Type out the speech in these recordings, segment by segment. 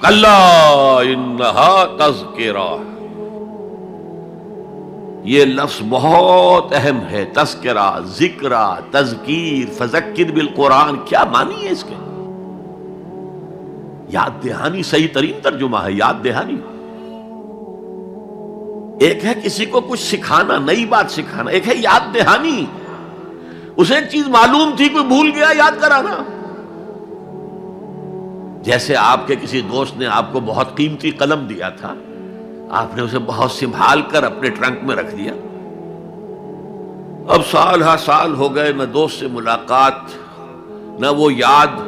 کلا انہا تذکرہ، یہ لفظ بہت اہم ہے. تذکرہ، ذکرہ، تذکیر، فذکر بالقرآن، کیا معنی ہے اس کے؟ یاد دہانی صحیح ترین ترجمہ ہے، یاد دہانی. ایک ہے کسی کو کچھ سکھانا، نئی بات سکھانا، ایک ہے یاد دہانی. اسے ایک چیز معلوم تھی، کوئی بھول گیا، یاد کرانا. جیسے آپ کے کسی دوست نے آپ کو بہت قیمتی قلم دیا تھا، آپ نے اسے بہت سنبھال کر اپنے ٹرنک میں رکھ دیا. اب سال ہا سال ہو گئے، نہ دوست سے ملاقات، نہ وہ یاد.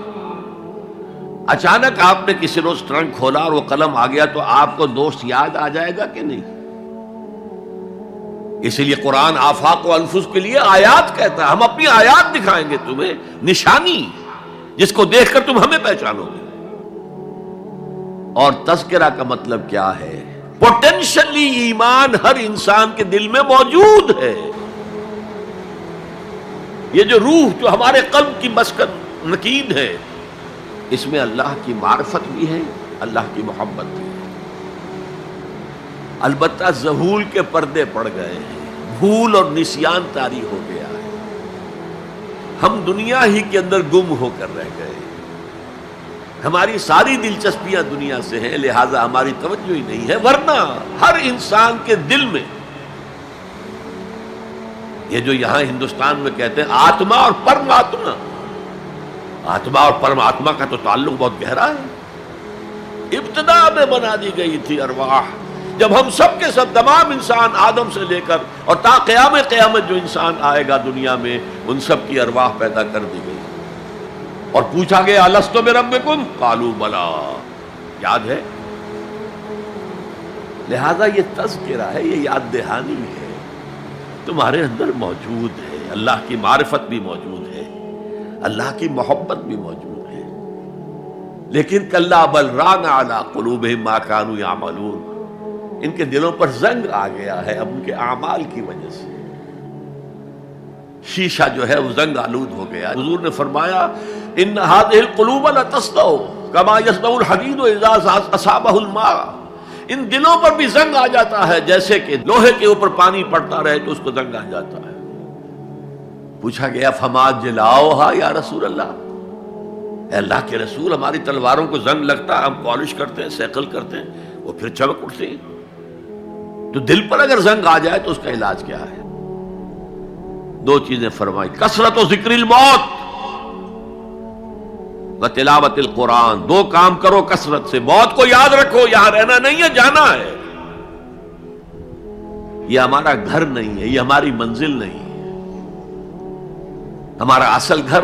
اچانک آپ نے کسی روز ٹرنک کھولا اور وہ قلم آ گیا، تو آپ کو دوست یاد آ جائے گا کہ نہیں؟ اسی لیے قرآن آفاق و انفس کے لیے آیات کہتا ہے. ہم اپنی آیات دکھائیں گے تمہیں، نشانی جس کو دیکھ کر تم ہمیں پہچانو گے. اور تذکرہ کا مطلب کیا ہے؟ پوٹینشلی ایمان ہر انسان کے دل میں موجود ہے. یہ جو روح جو ہمارے قلب کی مسکن مکین ہے، اس میں اللہ کی معرفت بھی ہے، اللہ کی محبت بھی ہے. البتہ ذہول کے پردے پڑ گئے ہیں، بھول اور نسیان طاری ہو گیا ہے. ہم دنیا ہی کے اندر گم ہو کر رہ گئے. ہماری ساری دلچسپیاں دنیا سے ہیں، لہذا ہماری توجہ ہی نہیں ہے. ورنہ ہر انسان کے دل میں یہ جو یہاں ہندوستان میں کہتے ہیں آتما اور پرماتما، آتما اور پرماتما کا تو تعلق بہت گہرا ہے. ابتدا میں بنا دی گئی تھی ارواح، جب ہم سب کے سب تمام انسان آدم سے لے کر اور تا قیامت جو انسان آئے گا دنیا میں، ان سب کی ارواح پیدا کر دی گئی. اور پوچھا گیا الست بربکم قالوا بلا، یاد ہے؟ لہذا یہ تذکرہ ہے، یہ یاد دہانی ہے، تمہارے اندر موجود ہے. اللہ کی معرفت بھی موجود ہے، اللہ کی محبت بھی موجود ہے. لیکن کلا بل ران علی قلوبہم ما کانوا یعملون، ان کے دلوں پر زنگ آ گیا ہے اب ان کے اعمال کی وجہ سے. شیشہ جو ہے وہ زنگ آلود ہو گیا. حضور نے فرمایا ان هذه القلوب لتصدع كما يصدع الحديد اذا اصابه الماء، ان دلوں پر بھی زنگ آ جاتا ہے جیسے کہ لوہے کے اوپر پانی پڑتا رہے تو اس کو زنگ آ جاتا ہے. پوچھا گیا فما جلاؤها یا رسول اللہ، اے اللہ کے رسول ہماری تلواروں کو زنگ لگتا ہے، ہم پالش کرتے ہیں، سیکل کرتے ہیں، وہ پھر چمک اٹھتے ہیں. تو دل پر اگر زنگ آ جائے تو اس کا علاج کیا ہے؟ دو چیزیں فرمائی، کثرت و ذکر الموت و تلاوت القرآن. دو کام کرو کثرت سے، موت کو یاد رکھو، یہاں رہنا نہیں ہے، جانا ہے. یہ ہمارا گھر نہیں ہے، یہ ہماری منزل نہیں ہے. ہمارا اصل گھر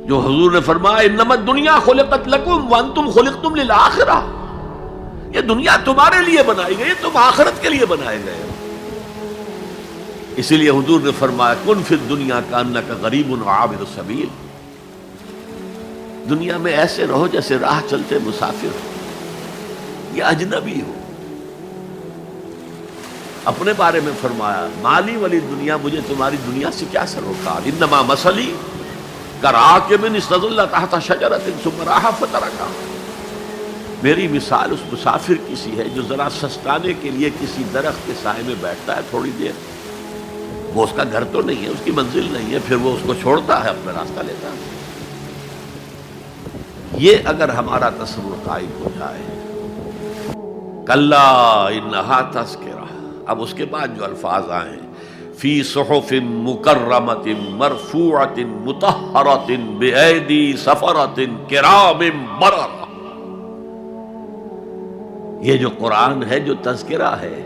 جو حضور نے فرمایا انما الدنیا خلقت لکم وانتم خلقتم للآخرہ، یہ دنیا تمہارے لیے بنائی گئی، تم آخرت کے لیے بنائے گئے. اسی لیے حضور نے فرمایا کن فی الدنیا کانک غریب وعابر السبیل، دنیا میں ایسے رہو جیسے راہ چلتے مسافر ہو یا اجنبی ہو. اپنے بارے میں فرمایا مالی ولی دنیا، مجھے تمہاری دنیا سے کیا سروکار، انما مثلی کراکب استظل تحت شجرۃ ثم راح فترکھا، میری مثال اس مسافر کی سی ہے جو ذرا سستانے کے لیے کسی درخت کے سائے میں بیٹھتا ہے تھوڑی دیر. وہ اس کا گھر تو نہیں ہے، اس کی منزل نہیں ہے، پھر وہ اس کو چھوڑتا ہے، اپنا راستہ لیتا ہے. یہ اگر ہمارا تصور قائم ہو جائے، کلا انہا تذکرہ. اب اس کے بعد جو الفاظ آئے فی صحف مکرمۃ مرفوعۃ مطہرۃ بایدی سفرۃ کرام بررہ، یہ جو قرآن ہے، جو تذکرہ ہے،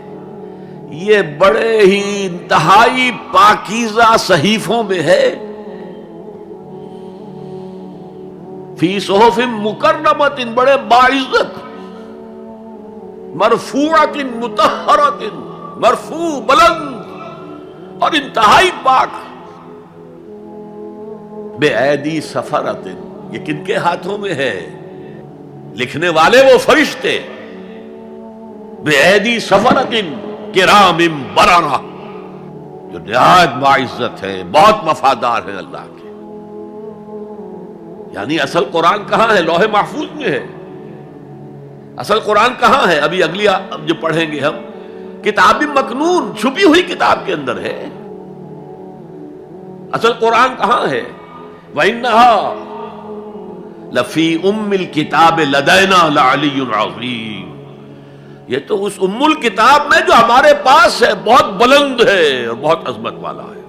یہ بڑے ہی انتہائی پاکیزہ صحیفوں میں ہے. فی صحف مکرمۃ، بڑے باعزت، مرفوعۃ مطہرۃ، مرفوع بلند اور انتہائی پاک. بے ایدی سفرۃ، یہ کن کے ہاتھوں میں ہے؟ لکھنے والے وہ فرشتے. بے ایدی سفرۃ کرام بررہ، جو نہایت باعزت ہے، بہت وفادار ہے اللہ کے. یعنی اصل قرآن کہاں ہے؟ لوح محفوظ میں ہے. اصل قرآن کہاں ہے؟ ابھی اگلی جو پڑھیں گے ہم، کتاب مکنون، چھپی ہوئی کتاب کے اندر ہے۔ اصل قرآن کہاں ہے؟ وَإِنَّهَا لَفِي أُمِّ الْكِتَابِ لَدَيْنَا لَعَلِيٌّ عَظِيمٌ، یہ تو اس ام الکتاب میں جو ہمارے پاس ہے، بہت بلند ہے اور بہت عظمت والا ہے۔